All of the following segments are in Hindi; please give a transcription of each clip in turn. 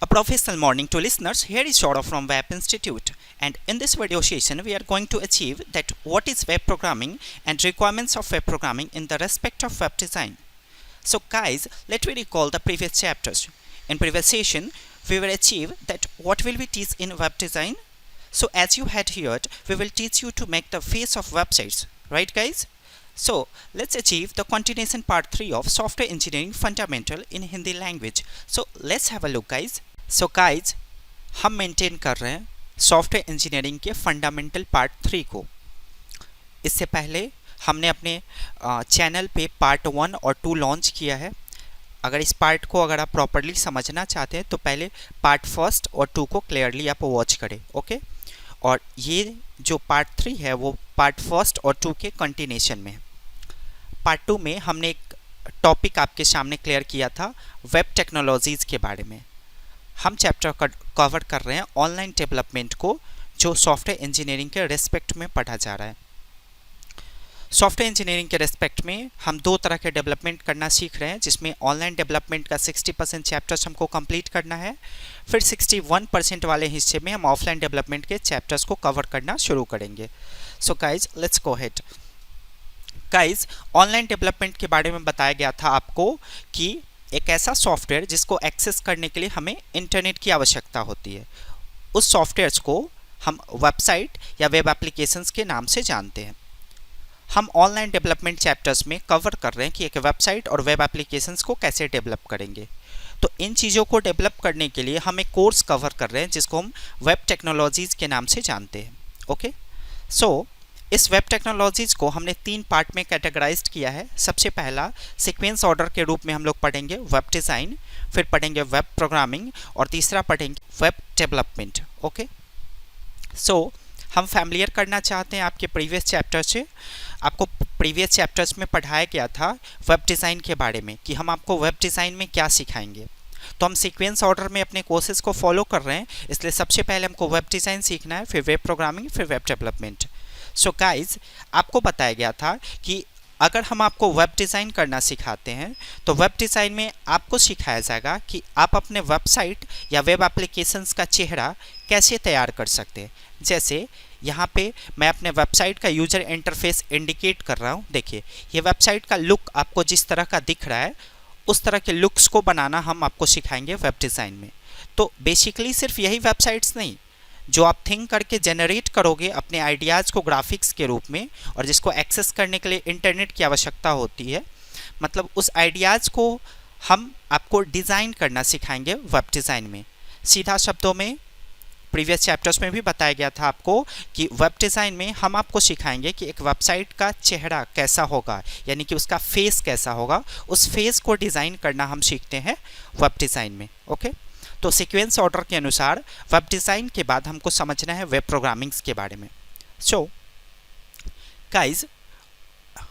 A professional morning to listeners. Here is Shora from Web Institute, and in this video session we are going to achieve that what is web programming and requirements of web programming in the respect of web design. So guys, let me recall the previous chapters. In previous session we will achieve that what will we teach in web design. So as you had heard, we will teach you to make the face of websites, right guys? So let's achieve the continuation part 3 of software engineering fundamental in Hindi language. So let's have a look guys. So guys, हम मेंटेन कर रहे हैं सॉफ्टवेयर इंजीनियरिंग के फंडामेंटल पार्ट 3 को. इससे पहले हमने अपने चैनल पे पार्ट 1 और 2 लॉन्च किया है. अगर इस पार्ट को अगर आप प्रॉपर्ली समझना चाहते हैं तो पहले पार्ट 1 और 2 को क्लियरली आप वॉच करें, ओके. और ये जो पार्ट 3 है वो पार्ट 1 और 2 के कंटिन्यूशन में है. पार्ट 2 में हमने एक टॉपिक आपके सामने क्लियर किया था वेब टेक्नोलॉजीज़ के बारे में. हम चैप्टर कवर कर रहे हैं ऑनलाइन डेवलपमेंट को, जो सॉफ्टवेयर इंजीनियरिंग के रेस्पेक्ट में पढ़ा जा रहा है. सॉफ्टवेयर इंजीनियरिंग के रेस्पेक्ट में हम 2 तरह के डेवलपमेंट करना सीख रहे हैं, जिसमें ऑनलाइन डेवलपमेंट का 60% चैप्टर्स हमको कंप्लीट करना है. फिर 61% वाले हिस्से में हम ऑफलाइन डेवलपमेंट के चैप्टर्स को कवर करना शुरू करेंगे. So guys let's go ahead. Guys, online development के बारे में बताया गया था आपको कि एक ऐसा सॉफ्टवेयर जिसको एक्सेस करने के लिए हमें इंटरनेट की आवश्यकता होती है. उस सॉफ्टवेयर्स को हम वेबसाइट या वेब एप्लीकेशंस के नाम से जानते हैं. हम ऑनलाइन डेवलपमेंट चैप्टर्स में कवर कर रहे हैं कि एक वेबसाइट और वेब एप्लीकेशंस को कैसे डेवलप करेंगे. तो इन चीज़ों को डेवलप करने के लिए हम एक कोर्स कवर कर रहे हैं जिसको हम वेब टेक्नोलॉजीज़ के नाम से जानते हैं, ओके. सो इस वेब टेक्नोलॉजीज़ को हमने 3 पार्ट में कैटेगराइज्ड किया है. सबसे पहला सीक्वेंस ऑर्डर के रूप में हम लोग पढ़ेंगे वेब डिज़ाइन, फिर पढ़ेंगे वेब प्रोग्रामिंग और तीसरा पढ़ेंगे वेब डेवलपमेंट, ओके. सो हम फैमिलियर करना चाहते हैं आपके प्रीवियस चैप्टर से. आपको प्रीवियस चैप्टर्स में पढ़ाया गया था वेब डिज़ाइन के बारे में कि हम आपको वेब डिज़ाइन में क्या सिखाएंगे. तो हम सीक्वेंस ऑर्डर में अपने कोर्सेज़ को फॉलो कर रहे हैं, इसलिए सबसे पहले हमको वेब डिज़ाइन सीखना है, फिर वेब प्रोग्रामिंग, फिर वेब डेवलपमेंट. सो गाइज, आपको बताया गया था कि अगर हम आपको वेब डिज़ाइन करना सिखाते हैं तो वेब डिज़ाइन में आपको सिखाया जाएगा कि आप अपने वेबसाइट या वेब एप्लीकेशंस का चेहरा कैसे तैयार कर सकते हैं. जैसे यहाँ पे मैं अपने वेबसाइट का यूज़र इंटरफेस इंडिकेट कर रहा हूँ. देखिए, ये वेबसाइट का लुक आपको जिस तरह का दिख रहा है उस तरह के लुक्स को बनाना हम आपको सिखाएंगे वेब डिज़ाइन में. तो बेसिकली सिर्फ यही वेबसाइट्स नहीं, जो आप थिंक करके जनरेट करोगे अपने आइडियाज़ को ग्राफिक्स के रूप में और जिसको एक्सेस करने के लिए इंटरनेट की आवश्यकता होती है, मतलब उस आइडियाज़ को हम आपको डिज़ाइन करना सिखाएंगे वेब डिज़ाइन में. सीधा शब्दों में प्रीवियस चैप्टर्स में भी बताया गया था आपको कि वेब डिज़ाइन में हम आपको सिखाएंगे कि एक वेबसाइट का चेहरा कैसा होगा, यानी कि उसका फेस कैसा होगा. उस फेस को डिज़ाइन करना हम सीखते हैं वेब डिज़ाइन में, ओके. तो सीक्वेंस ऑर्डर के अनुसार वेब डिज़ाइन के बाद हमको समझना है वेब प्रोग्रामिंग्स के बारे में. सो गाइज,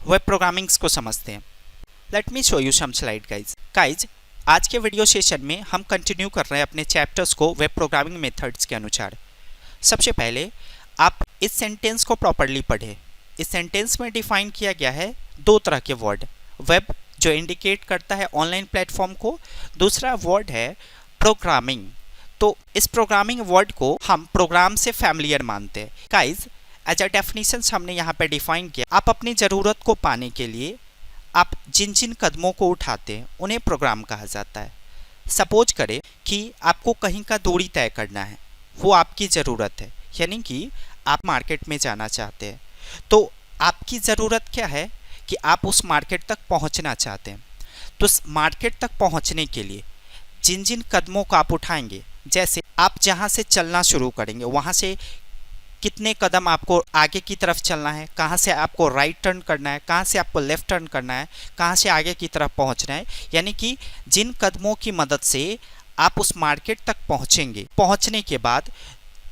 वेब प्रोग्रामिंग्स को समझते हैं. Let me show you some slide guys. Guys, आज के वीडियो सेशन में हम कंटिन्यू कर रहे हैं अपने चैप्टर्स को वेब प्रोग्रामिंग मेथड्स के अनुसार. सबसे पहले आप इस सेंटेंस को प्रॉपर्ली पढ़ें. इस सेंटेंस में डिफाइन किया गया है 2 तरह के वर्ड. वेब जो इंडिकेट करता है ऑनलाइन प्लेटफॉर्म को, दूसरा वर्ड है प्रोग्रामिंग. तो इस प्रोग्रामिंग वर्ड को हम प्रोग्राम से फैमिलियर मानते हैं. गाइज, एज अ डेफिनेशन हमने यहाँ पे डिफाइन किया, आप अपनी ज़रूरत को पाने के लिए आप जिन जिन कदमों को उठाते हैं उन्हें प्रोग्राम कहा जाता है. सपोज करें कि आपको कहीं का दूरी तय करना है, वो आपकी ज़रूरत है, यानी कि आप मार्केट में जाना चाहते हैं. तो आपकी ज़रूरत क्या है कि आप उस मार्केट तक पहुँचना चाहते हैं. तो उस मार्केट तक पहुँचने के लिए जिन जिन कदमों को आप उठाएंगे, जैसे आप जहाँ से चलना शुरू करेंगे वहाँ से कितने कदम आपको आगे की तरफ चलना है, कहाँ से आपको राइट टर्न करना है, कहाँ से आपको लेफ़्ट टर्न करना है, कहाँ से आगे की तरफ पहुँचना है, यानी कि जिन कदमों की मदद से आप उस मार्केट तक पहुँचेंगे. पहुँचने के बाद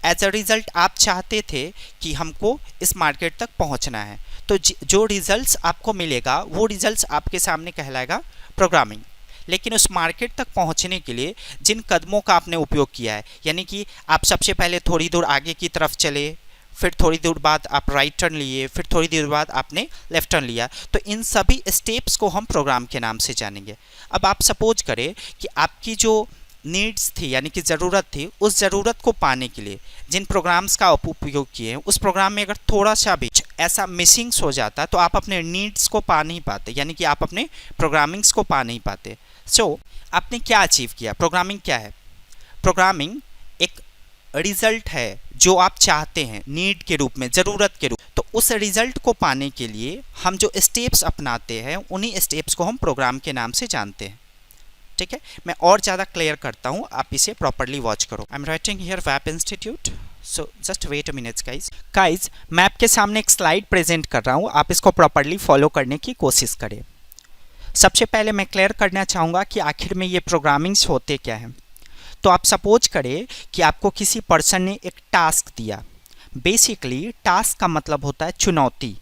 एज अ रिज़ल्ट आप चाहते थे कि हमको इस मार्केट तक पहुँचना है, तो जो रिज़ल्ट्स आपको मिलेगा वो रिज़ल्ट्स आपके सामने कहलाएगा प्रोग्रामिंग. लेकिन उस मार्केट तक पहुंचने के लिए जिन कदमों का आपने उपयोग किया है, यानी कि आप सबसे पहले थोड़ी दूर आगे की तरफ चले, फिर थोड़ी देर बाद आप राइट टर्न लिए, फिर थोड़ी देर बाद आपने लेफ्ट टर्न लिया, तो इन सभी स्टेप्स को हम प्रोग्राम के नाम से जानेंगे। अब आप सपोज करें कि आपकी जो नीड्स थी यानी कि ज़रूरत थी, उस ज़रूरत को पाने के लिए जिन प्रोग्राम्स का आप उपयोग किए हैं उस प्रोग्राम में अगर थोड़ा सा भी ऐसा मिसिंग्स हो जाता तो आप अपने नीड्स को पा नहीं पाते, यानी कि आप अपने प्रोग्रामिंग्स को पा नहीं पाते। सो आपने क्या अचीव किया? प्रोग्रामिंग क्या है? प्रोग्रामिंग एक रिजल्ट है जो आप चाहते हैं नीड के रूप में, ज़रूरत के रूप। तो उस रिजल्ट को पाने के लिए हम जो स्टेप्स अपनाते हैं उन्हीं स्टेप्स को हम प्रोग्राम के नाम से जानते हैं। ठीक है, मैं और ज़्यादा क्लियर करता हूँ, आप इसे प्रॉपरली वॉच करो। I am writing here web institute, so just wait a minutes guys. मैं आपके सामने एक स्लाइड प्रेजेंट कर रहा हूँ, आप इसको प्रॉपरली फॉलो करने की कोशिश करें। सबसे पहले मैं क्लियर करना चाहूँगा कि आखिर में ये प्रोग्रामिंग्स होते क्या हैं। तो आप सपोज करें कि आपको किसी पर्सन ने एक टास्क दिया। बेसिकली टास्क का मतलब होता है चुनौती।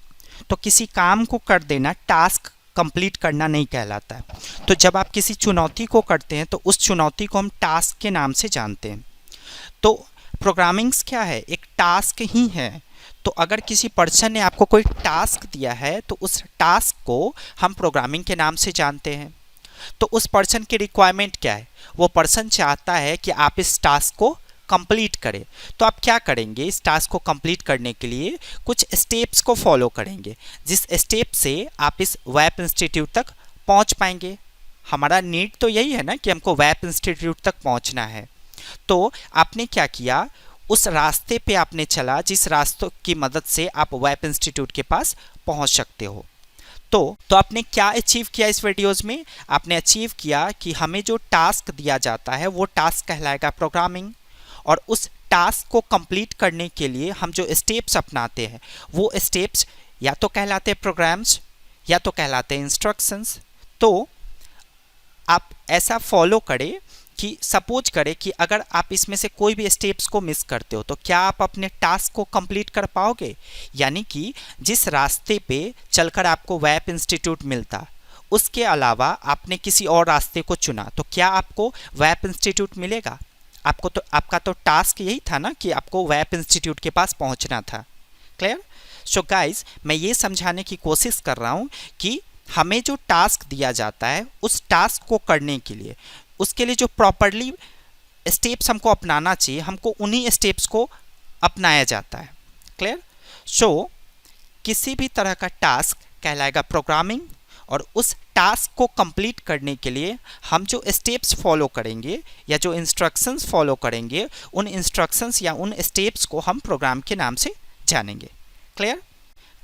तो किसी काम को कर देना टास्क कंप्लीट करना नहीं कहलाता है। तो जब आप किसी चुनौती को करते हैं तो उस चुनौती को हम टास्क के नाम से जानते हैं। तो प्रोग्रामिंग्स क्या है? एक टास्क ही है। तो अगर किसी पर्सन ने आपको कोई टास्क दिया है तो उस टास्क को हम प्रोग्रामिंग के नाम से जानते हैं। तो उस पर्सन की रिक्वायरमेंट क्या है? वो पर्सन चाहता है कि आप इस टास्क को कंप्लीट करें। तो आप क्या करेंगे? इस टास्क को कंप्लीट करने के लिए कुछ स्टेप्स को फॉलो करेंगे, जिस स्टेप से आप इस वेब इंस्टीट्यूट तक पहुंच पाएंगे। हमारा नीड तो यही है ना कि हमको वेब इंस्टीट्यूट तक पहुंचना है। तो आपने क्या किया? उस रास्ते पे आपने चला जिस रास्तों की मदद से आप वेब इंस्टीट्यूट के पास पहुंच सकते हो। तो आपने क्या अचीव किया इस वीडियोज़ में? आपने अचीव किया कि हमें जो टास्क दिया जाता है वो टास्क कहलाएगा प्रोग्रामिंग, और उस टास्क को कंप्लीट करने के लिए हम जो स्टेप्स अपनाते हैं वो स्टेप्स या तो कहलाते हैं प्रोग्राम्स या तो कहलाते हैं इंस्ट्रक्शंस। तो आप ऐसा फॉलो करें कि सपोज करें कि अगर आप इसमें से कोई भी स्टेप्स को मिस करते हो तो क्या आप अपने टास्क को कंप्लीट कर पाओगे? यानी कि जिस रास्ते पे चलकर आपको वेब इंस्टीट्यूट मिलता उसके अलावा आपने किसी और रास्ते को चुना तो क्या आपको वेब इंस्टीट्यूट मिलेगा? आपका तो टास्क यही था ना कि आपको वेब इंस्टीट्यूट के पास पहुंचना था। क्लियर? सो गाइज, मैं ये समझाने की कोशिश कर रहा हूँ कि हमें जो टास्क दिया जाता है उस टास्क को करने के लिए उसके लिए जो प्रॉपरली स्टेप्स हमको अपनाना चाहिए, हमको उन्हीं स्टेप्स को अपनाया जाता है। क्लियर? सो किसी भी तरह का टास्क कहलाएगा प्रोग्रामिंग, और उस टास्क को कंप्लीट करने के लिए हम जो स्टेप्स फॉलो करेंगे या जो इंस्ट्रक्शंस फॉलो करेंगे उन इंस्ट्रक्शंस या उन स्टेप्स को हम प्रोग्राम के नाम से जानेंगे। क्लियर?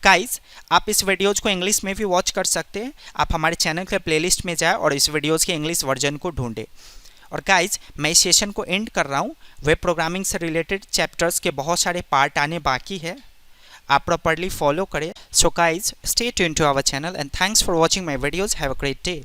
गाइज, आप इस वीडियोज को इंग्लिश में भी वॉच कर सकते हैं। आप हमारे चैनल के प्लेलिस्ट में जाए और इस वीडियोज़ के इंग्लिश वर्जन को ढूंढें। और गाइज, मैं इस सेशन को एंड कर रहा हूँ। वेब प्रोग्रामिंग से रिलेटेड चैप्टर्स के बहुत सारे पार्ट आने बाकी है, आप प्रॉपरली फॉलो करें। So guys, stay tuned to our channel and thanks for watching my videos. Have a great day.